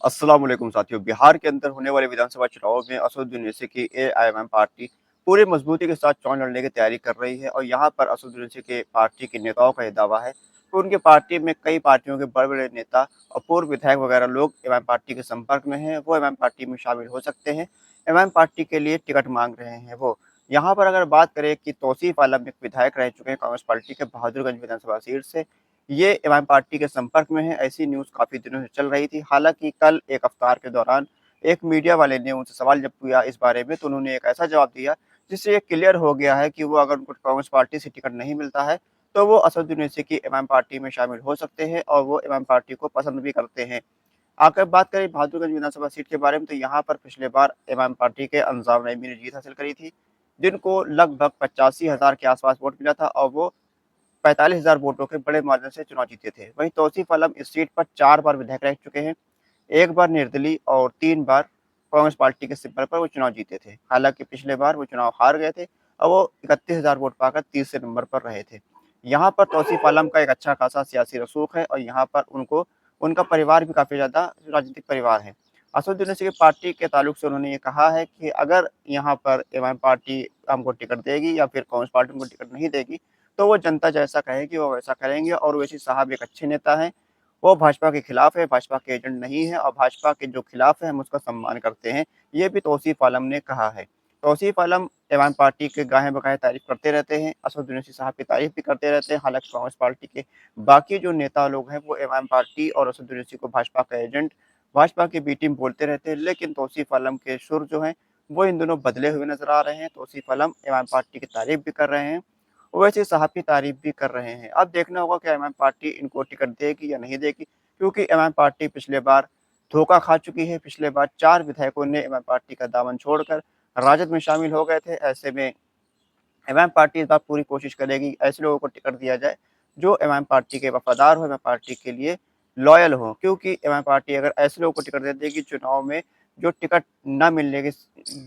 अस्सलाम वालेकुम साथियों। बिहार के अंदर होने वाले विधानसभा चुनाव में असदुद्दीन ओवैसी की एआईएमआईएम पार्टी पूरी मजबूती के साथ चुनाव लड़ने की तैयारी कर रही है और यहाँ पर असदुद्दीन ओवैसी के पार्टी के नेताओं का ये दावा है कि उनकी पार्टी में कई पार्टियों के बड़े-बड़े नेता और पूर्व विधायक वगैरह लोग एमआईएम पार्टी के संपर्क में हैं, वो एमआईएम पार्टी में शामिल हो सकते हैं। एमआईएम पार्टी के लिए टिकट माँग रहे हैं वो। यहाँ पर अगर बात करें कि तौसीफ आलम एक विधायक रह चुके हैं कांग्रेस पार्टी के बहादुरगंज विधानसभा सीट से। ये एमआईएम पार्टी के संपर्क में है, ऐसी न्यूज़ काफ़ी दिनों से चल रही थी। हालाँकि कल एक इफ्तार के दौरान एक मीडिया वाले ने उनसे सवाल जब किया इस बारे में, तो उन्होंने एक ऐसा जवाब दिया जिससे ये क्लियर हो गया है कि वो अगर उनको कांग्रेस पार्टी से टिकट नहीं मिलता है, तो वो असदुद्दीन ओवैसी की एमआईएम पार्टी में शामिल हो सकते हैं और वो एमआईएम पार्टी को पसंद भी करते हैं। आकर बात करें बहादुरगंज विधानसभा सीट के बारे में, तो यहाँ पर पिछले बार एमआईएम पार्टी के अंसार नईमी ने जीत हासिल करी थी, जिनको लगभग 85,000 के आसपास वोट मिला था और वो 45,000 वोटों के बड़े मार्जिन से चुनाव जीते थे। वहीं तौसीफ आलम इस सीट पर 4 बार विधायक रह चुके हैं, 1 बार निर्दलीय और 3 बार कांग्रेस पार्टी के सिंबल पर वो चुनाव जीते थे। हालाँकि पिछले बार वो चुनाव हार गए थे और वो 31,000 वोट पाकर तीसरे नंबर पर रहे थे। यहाँ पर तौसीफ आलम का एक अच्छा खासा सियासी रसूख है और यहाँ पर उनको उनका परिवार भी काफ़ी ज़्यादा राजनीतिक परिवार है। असदुद्दीन ओवैसी की पार्टी के ताल्लुक से उन्होंने ये कहा है कि अगर यहाँ पर एमआईएम पार्टी हमको टिकट देगी या फिर कांग्रेस पार्टी हमको टिकट नहीं देगी, तो वो जनता जैसा कहेगी वो वैसा करेंगे और ओवैसी साहब एक अच्छे नेता हैं। वो भाजपा के खिलाफ है, भाजपा के एजेंट नहीं है और भाजपा के जो खिलाफ है हम उसका सम्मान करते हैं। ये भी तौसीफ आलम ने कहा है। तौसीफ आलम एमआईएम पार्टी के गाहे-बगाहे तारीफ़ करते रहते हैं, असदुद्दीन ओवैसी साहब की तारीफ़ भी करते रहते हैं। हालाँकि कांग्रेस पार्टी के बाकी जो नेता लोग हैं वो एमआईएम पार्टी और असदुद्दीन ओवैसी को भाजपा का एजेंट, भाजपा की बी टीम बोलते रहते हैं। लेकिन तौसीफ आलम के सुर जो हैं वो इन दोनों बदले हुए नज़र आ रहे हैं। तौसीफ आलम एमआईएम पार्टी की तारीफ़ भी कर रहे हैं, ओवैसी साहब की तारीफ़ भी कर रहे हैं। अब देखना होगा कि एमआईएम पार्टी इनको टिकट देगी या नहीं देगी, क्योंकि एमआईएम पार्टी पिछले बार धोखा खा चुकी है। पिछले बार 4 विधायकों ने एमआईएम पार्टी का दामन छोड़कर राजद में शामिल हो गए थे। ऐसे में एमआईएम पार्टी इस बार पूरी कोशिश करेगी ऐसे लोगों को टिकट दिया जाए जो एमआईएम पार्टी के वफादार हो, एमआईएम पार्टी के लिए लॉयल हो। क्योंकि एमआईएम पार्टी अगर ऐसे लोगों को टिकट दे देगी चुनाव में, जो टिकट ना मिलने के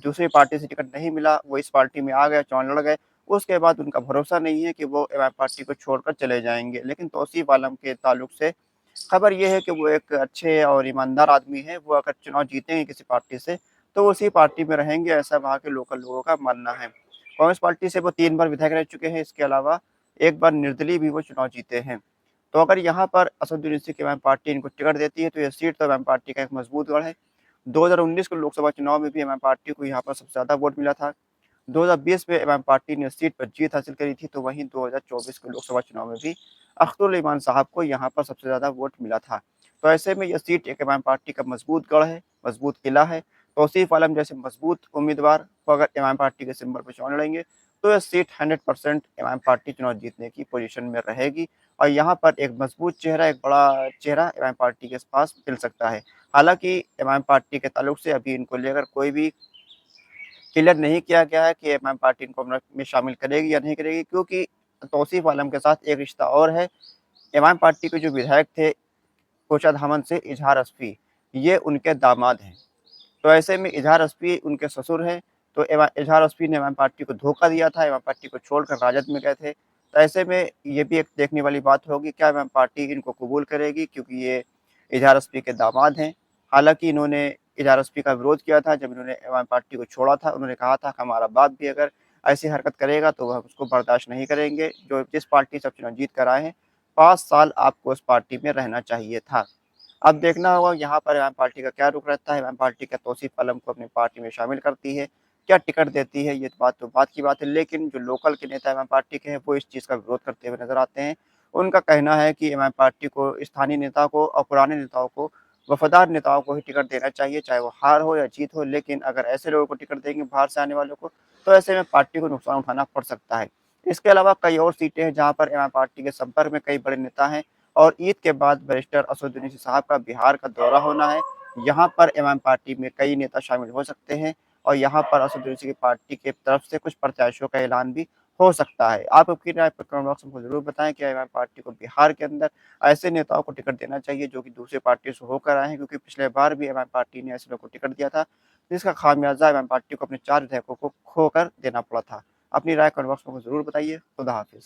दूसरी पार्टी से टिकट नहीं मिला, वो इस पार्टी में आ गए, चुनाव लड़ गए, उसके बाद उनका भरोसा नहीं है कि वो एमआईएम पार्टी को छोड़कर चले जाएँगे। लेकिन तौसीफ आलम के ताल्लुक से खबर ये है कि वो एक अच्छे और ईमानदार आदमी हैं। वो अगर चुनाव जीतेंगे किसी पार्टी से, तो उसी पार्टी में रहेंगे, ऐसा वहाँ के लोकल लोगों का मानना है। कांग्रेस पार्टी से वो 3 बार विधायक रह चुके हैं, इसके अलावा 1 बार निर्दलीय भी वो चुनाव जीते हैं। तो अगर यहाँ पर असदुद्दीन ओवैसी की एमआईएम पार्टी इनको टिकट देती है, तो ये सीट तो एमआईएम पार्टी का एक मजबूत गढ़ है। 2019 के लोकसभा चुनाव में भी एमआईएम पार्टी को यहाँ पर सबसे ज़्यादा वोट मिला था। 2020 में एमआईएम पार्टी ने सीट पर जीत हासिल करी थी, तो वहीं 2024 के लोकसभा चुनाव में भी अख्तरुल इमान साहब को यहाँ पर सबसे ज़्यादा वोट मिला था। तो ऐसे में यह सीट एक एमआईएम पार्टी का मजबूत गढ़ है, मजबूत किला है। तौसीफ आलम जैसे मजबूत उम्मीदवार को अगर एमआईएम पार्टी के सिंबल पर चुनाव लड़ेंगे, तो यह सीट 100% एमआईएम पार्टी चुनाव जीतने की पोजीशन में रहेगी और यहाँ पर एक मजबूत चेहरा, एक बड़ा चेहरा एमआईएम पार्टी के पास मिल सकता है। हालाँकि एमआईएम पार्टी के ताल्लुक से अभी इनको लेकर कोई भी क्लियर नहीं किया गया है कि एमआईएम पार्टी इनको अपना में शामिल करेगी या नहीं करेगी, क्योंकि तौसीफ आलम के साथ एक रिश्ता और है। एमआईएम पार्टी के जो विधायक थे कोचाधामन से इजहार अस्फी, ये उनके दामाद हैं। तो ऐसे में इजहार अस्फी उनके ससुर हैं, तो इजहार अस्फी ने एमआईएम पार्टी को धोखा दिया था, एमआईएम पार्टी को छोड़कर राजद में गए थे। तो ऐसे में ये भी एक देखने वाली बात होगी, क्या एमआईएम पार्टी इनको कबूल करेगी, क्योंकि ये इजहार अस्फी के दामाद हैं। हालाँकि इन्होंने इजहार अस्फी का विरोध किया था जब इन्होंने एमआईएम पार्टी को छोड़ा था। उन्होंने कहा था कि हमारा बाप भी अगर ऐसी हरकत करेगा तो हम उसको बर्दाश्त नहीं करेंगे। जो जिस पार्टी से आप चुनाव जीत कर आए हैं, 5 साल आपको उस पार्टी में रहना चाहिए था। अब देखना होगा यहाँ पर इमाम पार्टी का क्या रुख रहता है। इमाम पार्टी क्या तौसीफ आलम को अपनी पार्टी में शामिल करती है, क्या टिकट देती है, ये तो बात की बात है। लेकिन जो लोकल के नेता इमाम पार्टी के हैं वो इस चीज़ का विरोध करते हुए नज़र आते हैं। उनका कहना है कि इमाम पार्टी को स्थानीय नेता को और पुराने नेताओं को, वफ़ादार नेताओं को ही टिकट देना चाहिए, चाहे वो हार हो या जीत हो। लेकिन अगर ऐसे लोगों को टिकट देंगे बाहर से आने वालों को, तो ऐसे में पार्टी को नुकसान उठाना पड़ सकता है। इसके अलावा कई और सीटें हैं जहाँ पर इमाम पार्टी के संपर्क में कई बड़े नेता हैं और ईद के बाद बैरिस्टर असदुद्दीन ओवैसी साहब का बिहार का दौरा होना है। यहाँ पर इमाम पार्टी में कई नेता शामिल हो सकते हैं और यहाँ पर असदुद्दीन ओवैसी की पार्टी की तरफ से कुछ प्रत्याशियों का ऐलान भी हो सकता है। आप अपनी राय कमेंट बॉक्स में ज़रूर बताएँ, क्या इमाम पार्टी को बिहार के अंदर ऐसे नेताओं को टिकट देना चाहिए जो कि दूसरी पार्टी से होकर आए हैं? क्योंकि पिछले बार भी इमाम पार्टी ने ऐसे लोगों को टिकट दिया था, जिसका खामियाजा इमाम पार्टी को अपने 4 विधायकों को खोकर देना पड़ा था। अपनी राय कमेंट बॉक्स में ज़रूर बताइए। खुदा हाफ़िज़।